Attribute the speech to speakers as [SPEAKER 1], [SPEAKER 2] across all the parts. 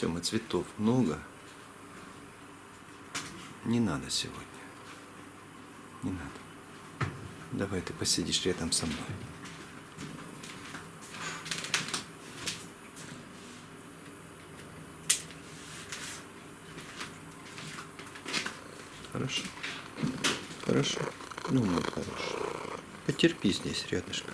[SPEAKER 1] Сема, цветов много. Не надо сегодня. Не надо. Давай ты посидишь рядом со мной. Хорошо. Хорошо. Ну, мой хороший. Потерпи здесь рядышком.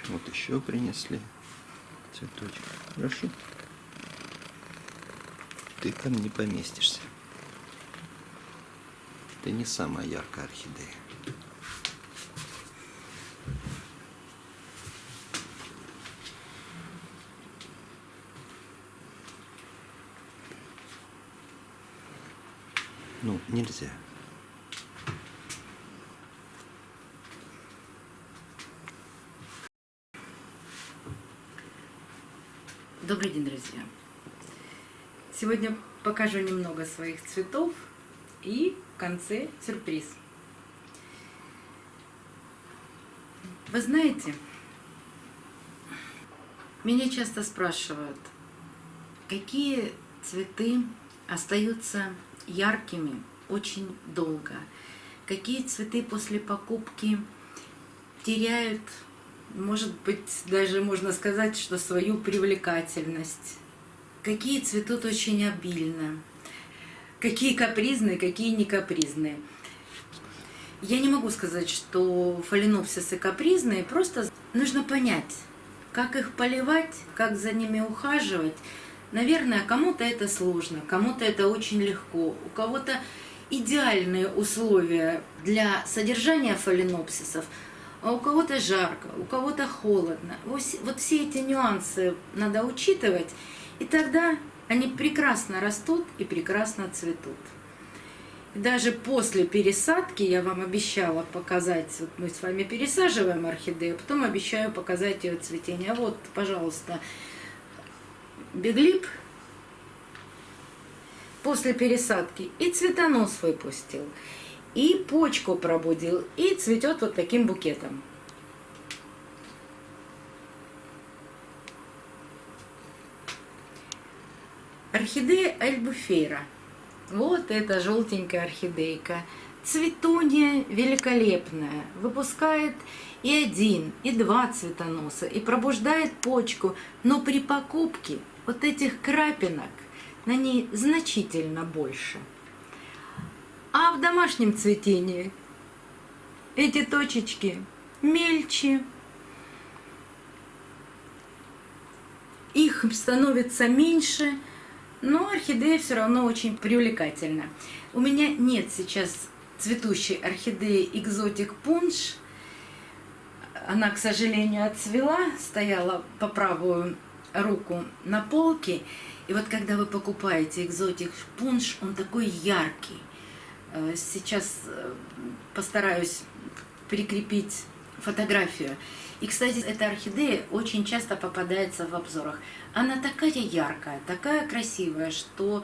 [SPEAKER 1] Вот еще принесли цветочек. Хорошо. Ты там не поместишься. Ты не самая яркая орхидея. Ну, нельзя.
[SPEAKER 2] Добрый день, друзья! Сегодня покажу немного своих цветов и в конце сюрприз. Вы знаете, меня часто спрашивают, какие цветы остаются яркими очень долго, какие цветы после покупки теряют, может быть, даже можно сказать, что свою привлекательность. Какие цветут очень обильно. Какие капризные, какие не капризные. Я не могу сказать, что фаленопсисы капризные, просто нужно понять, как их поливать, как за ними ухаживать. Наверное, кому-то это сложно, кому-то это очень легко, у кого-то идеальные условия для содержания фаленопсисов, а у кого-то жарко, у кого-то холодно. Вот все эти нюансы надо учитывать, и тогда они прекрасно растут и прекрасно цветут. И даже после пересадки я вам обещала показать, вот мы с вами пересаживаем орхидею, потом обещаю показать ее цветение. Вот, пожалуйста, биглип после пересадки и цветонос выпустил, и почку пробудил, и цветет вот таким букетом. Орхидея Альбуфейра. Вот эта желтенькая орхидейка. Цветунья великолепная. Выпускает и 1, и 2 цветоноса, и пробуждает почку. Но при покупке вот этих крапинок на ней значительно больше. А в домашнем цветении эти точечки мельче, их становится меньше, но орхидея все равно очень привлекательна. У меня нет сейчас цветущей орхидеи Exotic Punch. Она, к сожалению, отцвела, стояла по правую руку на полке. И вот когда вы покупаете Exotic Punch, он такой яркий. Сейчас постараюсь прикрепить фотографию. И, кстати, эта орхидея очень часто попадается в обзорах. Она такая яркая, такая красивая, что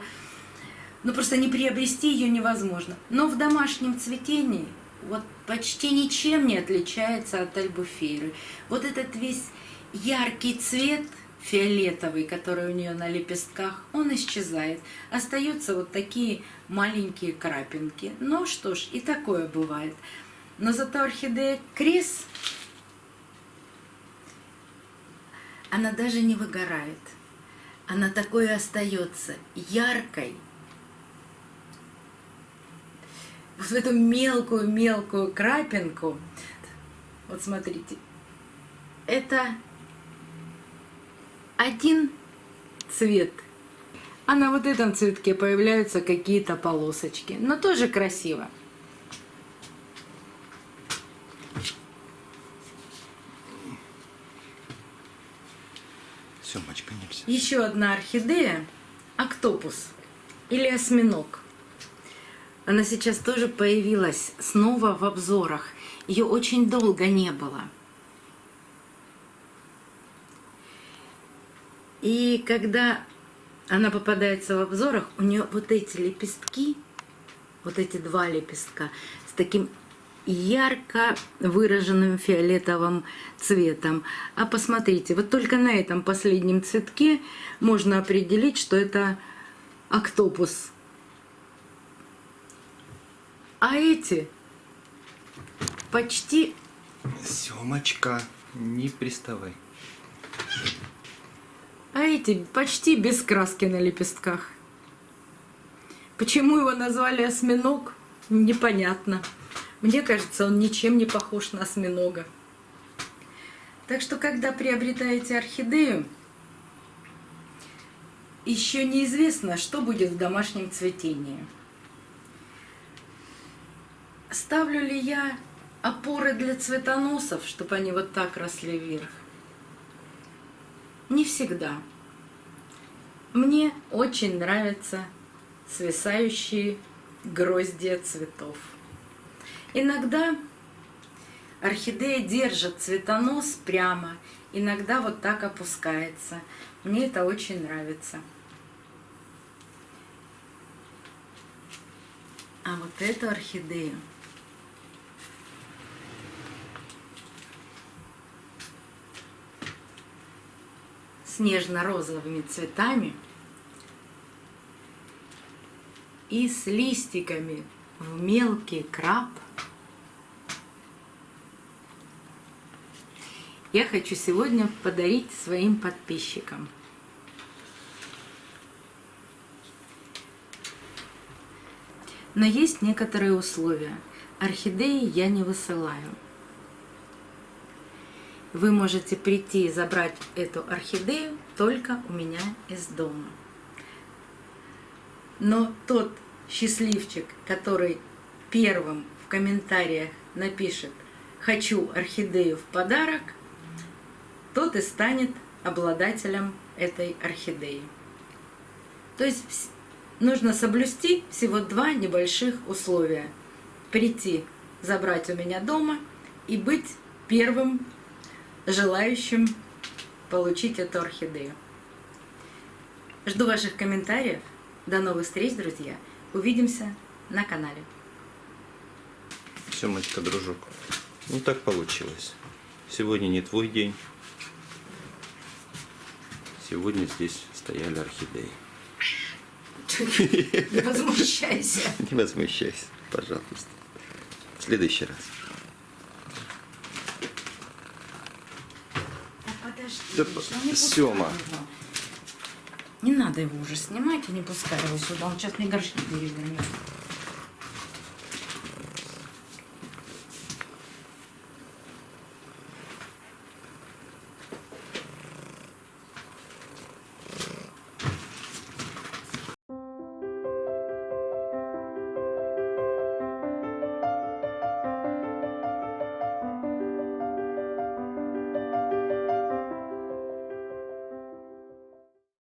[SPEAKER 2] просто не приобрести ее невозможно. Но в домашнем цветении вот почти ничем не отличается от Альбуфейры. Вот этот весь яркий цвет фиолетовый, который у нее на лепестках, он исчезает. Остаются вот такие маленькие крапинки. Ну что ж, и такое бывает. Но зато орхидея Крис, она даже не выгорает. Она такой и остается яркой. Вот эту мелкую крапинку. Вот смотрите. Это один цвет. А на вот этом цветке появляются какие-то полосочки. Но тоже красиво.
[SPEAKER 1] Семочка, нельзя.
[SPEAKER 2] Еще одна орхидея Октопус или осьминог. Она сейчас тоже появилась снова в обзорах. Ее очень долго не было. И когда она попадается в обзорах, у нее вот эти лепестки, вот эти два лепестка с таким ярко выраженным фиолетовым цветом. А посмотрите, вот только на этом последнем цветке можно определить, что это октопус. А эти почти...
[SPEAKER 1] Семочка, не приставай.
[SPEAKER 2] А эти почти без краски на лепестках. Почему его назвали осьминог, непонятно. Мне кажется, он ничем не похож на осьминога. Так что, когда приобретаете орхидею, еще неизвестно, что будет в домашнем цветении. Ставлю ли я опоры для цветоносов, чтобы они вот так росли вверх? Не всегда. Мне очень нравятся свисающие гроздья цветов. Иногда орхидея держит цветонос прямо, иногда вот так опускается. Мне это очень нравится. А вот эту орхидею с нежно-розовыми цветами и с листиками в мелкий крап я хочу сегодня подарить своим подписчикам. Но есть некоторые условия. Орхидеи я не высылаю. Вы можете прийти и забрать эту орхидею только у меня из дома. Но тот счастливчик, который первым в комментариях напишет «Хочу орхидею в подарок», тот и станет обладателем этой орхидеи. То есть нужно соблюсти всего два небольших условия. Прийти, забрать у меня дома и быть первым желающим получить эту орхидею. Жду ваших комментариев. До новых встреч, друзья. Увидимся на канале.
[SPEAKER 1] Семочка, дружок, ну так получилось. Сегодня не твой день. Сегодня здесь стояли орхидеи.
[SPEAKER 2] Не возмущайся.
[SPEAKER 1] Не возмущайся, пожалуйста. В следующий раз.
[SPEAKER 2] Подожди,
[SPEAKER 1] Да,
[SPEAKER 2] не
[SPEAKER 1] Сёма.
[SPEAKER 2] пускай его. Не надо его уже снимать и не пускай его сюда. Он сейчас мне горшки перевернет.